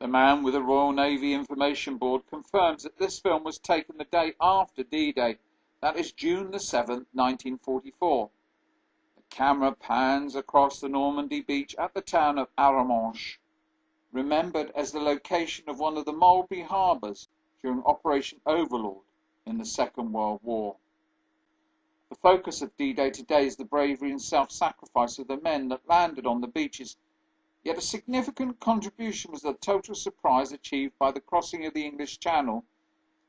The man with the Royal Navy Information Board confirms that this film was taken the day after D-Day, that is June the 7th, 1944. The camera pans across the Normandy beach at the town of Arromanches, remembered as the location of one of the Mulberry Harbours during Operation Overlord in the Second World War. The focus of D-Day today is the bravery and self-sacrifice of the men that landed on the beaches, yet a significant contribution was the total surprise achieved by the crossing of the English Channel,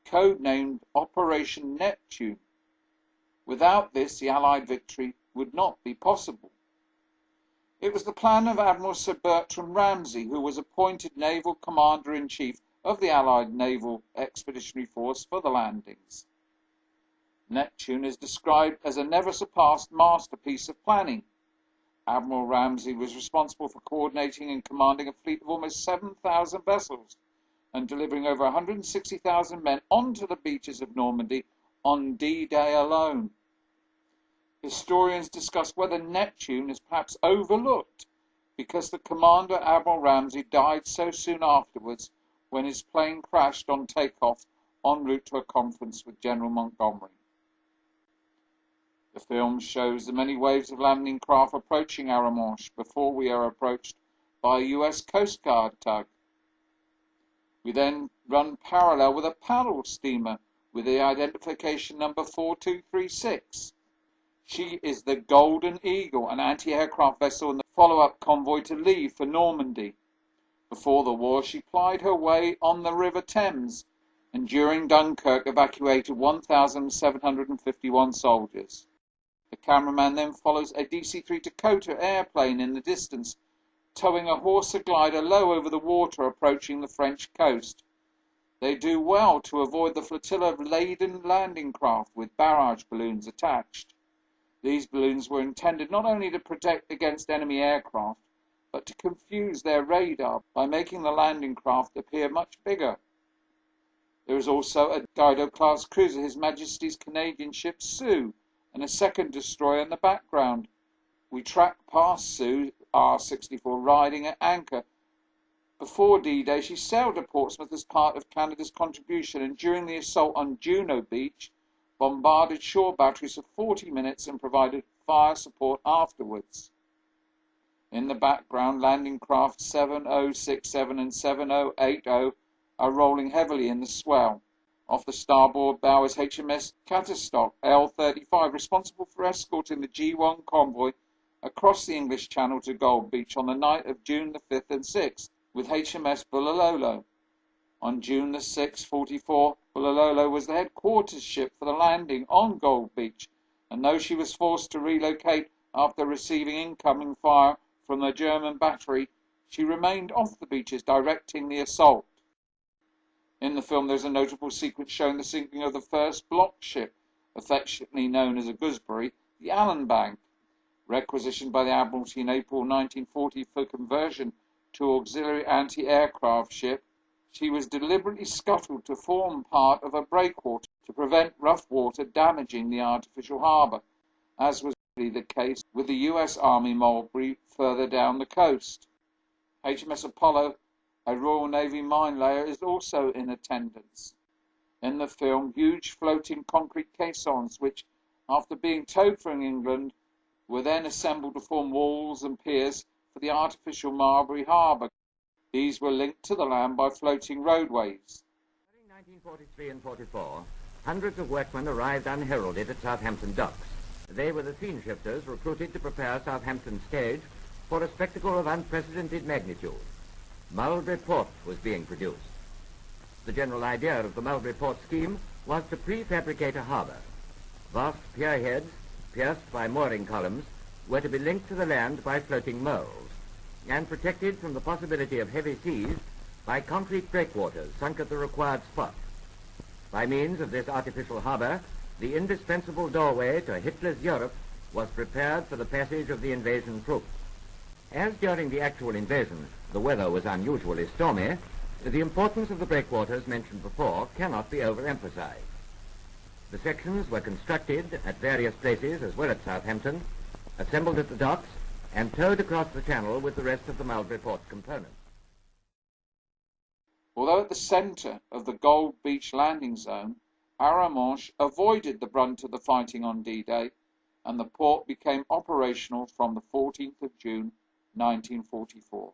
codenamed Operation Neptune. Without this, the Allied victory would not be possible. It was the plan of Admiral Sir Bertram Ramsay, who was appointed Naval Commander-in-Chief of the Allied Naval Expeditionary Force, for the landings. Neptune is described as a never-surpassed masterpiece of planning. Admiral Ramsay was responsible for coordinating and commanding a fleet of almost 7,000 vessels and delivering over 160,000 men onto the beaches of Normandy on D-Day alone. Historians discuss whether Neptune is perhaps overlooked because the commander, Admiral Ramsay, died so soon afterwards when his plane crashed on takeoff en route to a conference with General Montgomery. The film shows the many waves of landing craft approaching Arromanches before we are approached by a US Coast Guard tug. We then run parallel with a paddle steamer with the identification number 4236. She is the Golden Eagle, an anti-aircraft vessel in the follow-up convoy to leave for Normandy. Before the war, she plied her way on the River Thames, and during Dunkirk evacuated 1,751 soldiers. The cameraman then follows a DC-3 Dakota airplane in the distance, towing a Horsa glider low over the water approaching the French coast. They do well to avoid the flotilla of laden landing craft with barrage balloons attached. These balloons were intended not only to protect against enemy aircraft, but to confuse their radar by making the landing craft appear much bigger. There is also a Dido-class cruiser, His Majesty's Canadian ship Sioux, and a second destroyer in the background. We track past Sioux, R-64, riding at anchor. Before D-Day, she sailed to Portsmouth as part of Canada's contribution, and during the assault on Juno Beach, bombarded shore batteries for 40 minutes and provided fire support afterwards. In the background, landing craft 7067 and 7080 are rolling heavily in the swell. Off the starboard bow is HMS Catastock L-35, responsible for escorting the G1 convoy across the English Channel to Gold Beach on the night of June the 5th and 6th, with HMS Bullalolo. On June the 6th, 44, Bullalolo was the headquarters ship for the landing on Gold Beach, and though she was forced to relocate after receiving incoming fire from the German battery, she remained off the beaches directing the assault. In the film, there's a notable sequence showing the sinking of the first block ship, affectionately known as a gooseberry, the Allen Bank, requisitioned by the Admiralty in April 1940 for conversion to auxiliary anti-aircraft ship. She was deliberately scuttled to form part of a breakwater to prevent rough water damaging the artificial harbour, as was the case with the US Army Mulberry further down the coast. HMS Apollo, a Royal Navy mine layer, is also in attendance. In the film, huge floating concrete caissons, which, after being towed from England, were then assembled to form walls and piers for the artificial Mulberry Harbour. These were linked to the land by floating roadways. During 1943 and 44, hundreds of workmen arrived unheralded at Southampton docks. They were the scene shifters recruited to prepare Southampton stage for a spectacle of unprecedented magnitude. Mulberry Port was being produced. The general idea of the Mulberry Port scheme was to prefabricate a harbour. Vast pierheads, pierced by mooring columns, were to be linked to the land by floating moles, and protected from the possibility of heavy seas by concrete breakwaters sunk at the required spot. By means of this artificial harbour, the indispensable doorway to Hitler's Europe was prepared for the passage of the invasion troops. As during the actual invasion the weather was unusually stormy, the importance of the breakwaters mentioned before cannot be overemphasized. The sections were constructed at various places as well at Southampton, assembled at the docks, and towed across the channel with the rest of the Mulberry Port components. Although at the centre of the Gold Beach landing zone, Arromanches avoided the brunt of the fighting on D-Day, and the port became operational from the 14th of June 1944.